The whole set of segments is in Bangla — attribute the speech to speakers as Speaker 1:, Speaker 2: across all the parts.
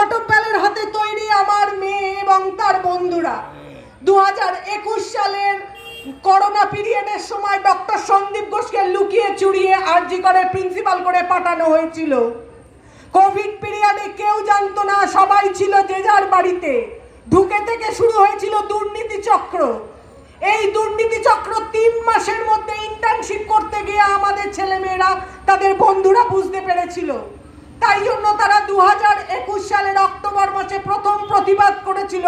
Speaker 1: বটমপ্যালের হাতে তৈরি আমার মেয়ে এবং তার বন্ধুরা 2021 সালের করোনা পিরিয়ডের সময় ডক্টর সন্দীপ ঘোষকে লুকিয়ে চুরিয়ে আরজি করে প্রিন্সিপাল করে পাঠানো হয়েছিল। কোভিড পিরিয়ডে কেউ জানতো না, সবাই ছিল যে যার বাড়িতে। ঢুকে থেকে শুরু হয়েছিল দুর্নীতি চক্র। এই দুর্নীতি চক্র 3 মাসের মধ্যে ইন্টার্নশিপ করতে গিয়ে আমাদের ছেলেমেয়েরা তাদের বন্ধুরা বুঝতে পেরেছিল। তাই জন্য তারা 2021 সালের অক্টোবর মাসে প্রথম প্রতিবাদ করেছিল,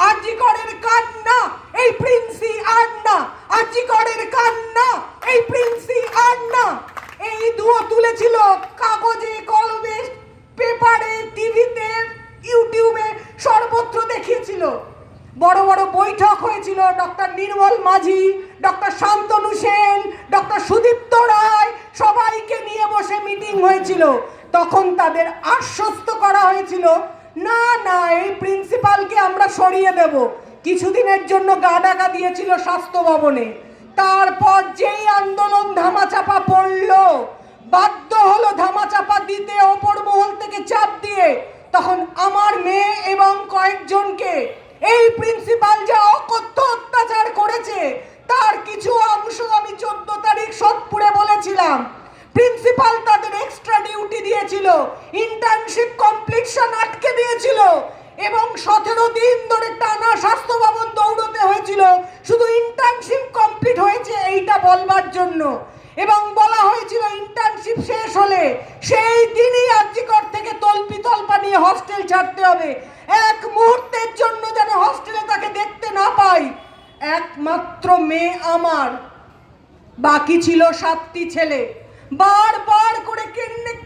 Speaker 1: আরজি করের কান্না এই প্রিন্সি আর না, আরজি করের কান্না এই প্রিন্সি আর না। এই দুয়ো তুলেছিল কাগজে, কলমে, পেপারে, টিভিতে, ইউটিউবে, সর্বত্র দেখিয়েছিল। বড় বড় বৈঠক হয়েছিল, ডক্টর নির্মল মাঝি, ডক্টর শান্তনু সেন, ডক্টর সুদীপ্ত রায়, সবাইকে নিয়ে বসে মিটিং হয়েছিল। তখন তাদের আশ্বস্ত করা হয়েছিল, না না এই প্রিন্সিপালকে আমরা সরিয়ে দেব। কিছুদিনের জন্য গা ঢাকা দিয়েছিল স্বাস্থ্য ভবনে। তারপর যেই আন্দোলন ধামাচাপা পড়লো, বাধ্য হলো ধামাচাপা দিতে ওপর মহল থেকে চাপ দিয়ে, তখন আমার মেয়ে এবং কয়েকজনকে এই প্রিন্সিপাল যা অকথ্য অত্যাচার করেছে তার কিছু অংশ আমি 14 তারিখ সোদপুরে বলেছিলাম। প্রিন্সিপাল তাদের এক্সট্রা ডিউটি দিয়েছিল, ইন্টার্নশিপ কমপ্লিশন আটকে দিয়েছিল এবং 17 দিন ধরে টানা স্বাস্থ্য ভবন দৌড়তে হয়েছিল শুধু ইন্টার্নশিপ কমপ্লিট হয়েছে এইটা বলবার জন্য। এবং বলা হয়েছিল ইন্টার্নশিপ শেষ হলে সেই দিনই আরজিকর থেকে তল্পা নিয়ে হস্টেল ছাড়তে হবে। এক মুহূর্তের জন্য যেন হস্টেলে তাকে দেখতে না পাই। একমাত্র মেয়ে আমার, বাকি ছিল 7টি ছেলে। বারবার করে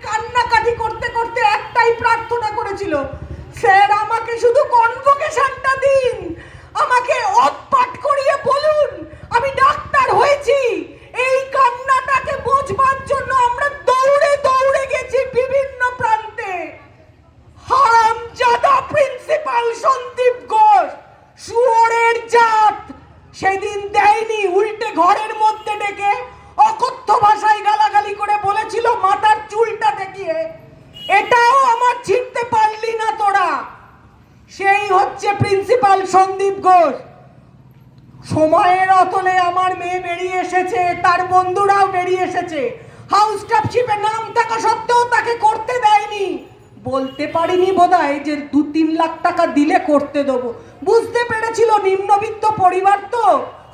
Speaker 1: কান্নাকাটি করতে করতে একটাই প্রার্থনা করেছিল, স্যার আমাকে শুধু কনভোকেশনটা দিন, আমাকে অতপাট করিয়ে বলুন আমি ডাক্তার হয়েছি। এই কান্নাটাকে বোঝবার জন্য আমরা দৌড়ে দৌড়ে গেছি বিভিন্ন প্রান্তে। হারামজাদা প্রিন্সিপাল সন্দীপ ঘোষ, শুয়োরের জাত, সেদিন দেয়নি, উল্টে ঘরের মধ্যে ডেকে অকথ্য ভাষায় গালাগালি করে বলেছিল মাথার চুলটা দেখিয়ে, এটাও আমার ছিঁড়তে পারলি না তোরা। সেই হচ্ছে প্রিন্সিপাল সন্দীপ ঘোষ। সময়ের অতলে আমার মেয়ে বেরিয়ে এসেছে, তার বন্ধুরাও বেরিয়ে এসেছে। হাউস স্টাফশিপে নাম থাকা সত্ত্বেও তাকে করতে দেয়নি। বলতে পারিনি বোধহয় যে 2-3 লাখ টাকা দিলে করতে দেবো। বুঝতে পেরেছিল নিম্নবিত্ত পরিবার তো,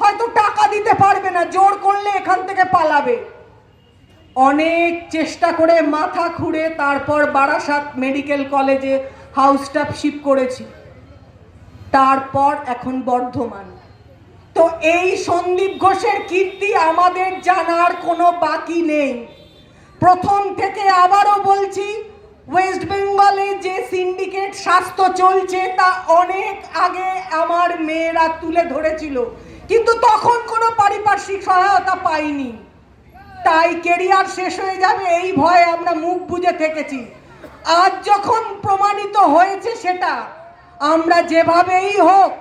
Speaker 1: হয়তো টাকা দিতে পারবে না, জোর করলে এখান থেকে পালাবে। অনেক চেষ্টা করে মাথা খুঁড়ে তারপর বারাসাত মেডিকেল কলেজে হাউস স্টাফশিপ করেছি, তারপর এখন বর্ধমান। তো এই সন্দীপ ঘোষের কীর্তি আমাদের জানার কোনো বাকি নেই। প্রথম থেকে আবারও বলছি, ওয়েস্ট বেঙ্গলে যে সিন্ডিকেট স্বাস্থ্য চলছে তা অনেক আগে আমার মেয়েরা তুলে ধরেছিল, কিন্তু তখন কোনো পারিপার্শ্বিক সহায়তা পাইনি। তাই কেরিয়ার শেষ হয়ে যাবে এই ভয়ে আমরা মুখ বুজে থেকেছি। আজ যখন প্রমাণিত হয়েছে সেটা, আমরা যেভাবেই হোক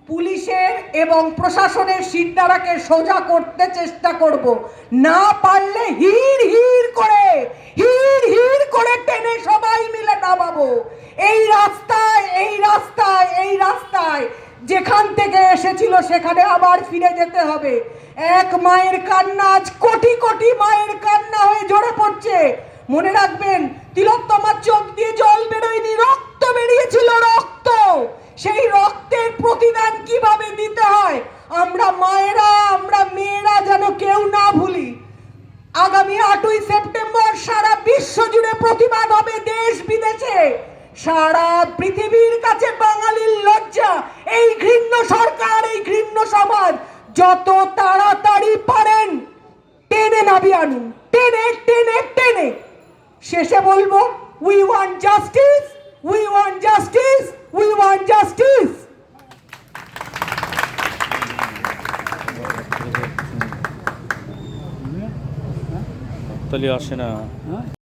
Speaker 1: পুলিশের এবং প্রশাসনের শিরদাঁড়াকে সোজা করতে চেষ্টা করব। না পারলে হির হির করে টেনে সবাই মিলে নামাবো। এই রাস্তায় যেখান থেকে এসেছিল সেখানে আবার ফিরে যেতে হবে। এক মায়ের কান্না আজ কোটি কোটি মায়ের কান্না হয়ে ঝরে পড়ছে। মনে রাখবেন, তিলোত্তমার চোখ দিয়ে জল বেরোয়নি, রক্ত বেরিয়েছিল, রক্ত। সেই রক্তের প্রতিদান কিভাবে দিতে হয় আমরা মায়েরা, আমরা মেয়েরা যেন কেউ না ভুলি। আগামী 8ই সেপ্টেম্বর সারা বিশ্ব জুড়ে প্রতিবাদ হবে, দেশ বিদেশে। সারা পৃথিবীর কাছে বাঙালির লজ্জা এই ঘৃণ্য সরকার, এই ঘৃণ্য সমাজ। যত তাড়াতাড়ি পারেন টেনে নামিয়ে আনুন, টেনে টেনে টেনে। শেষে বলবো, we want justice, we want justice, we want justice.
Speaker 2: তাহলে আসে না।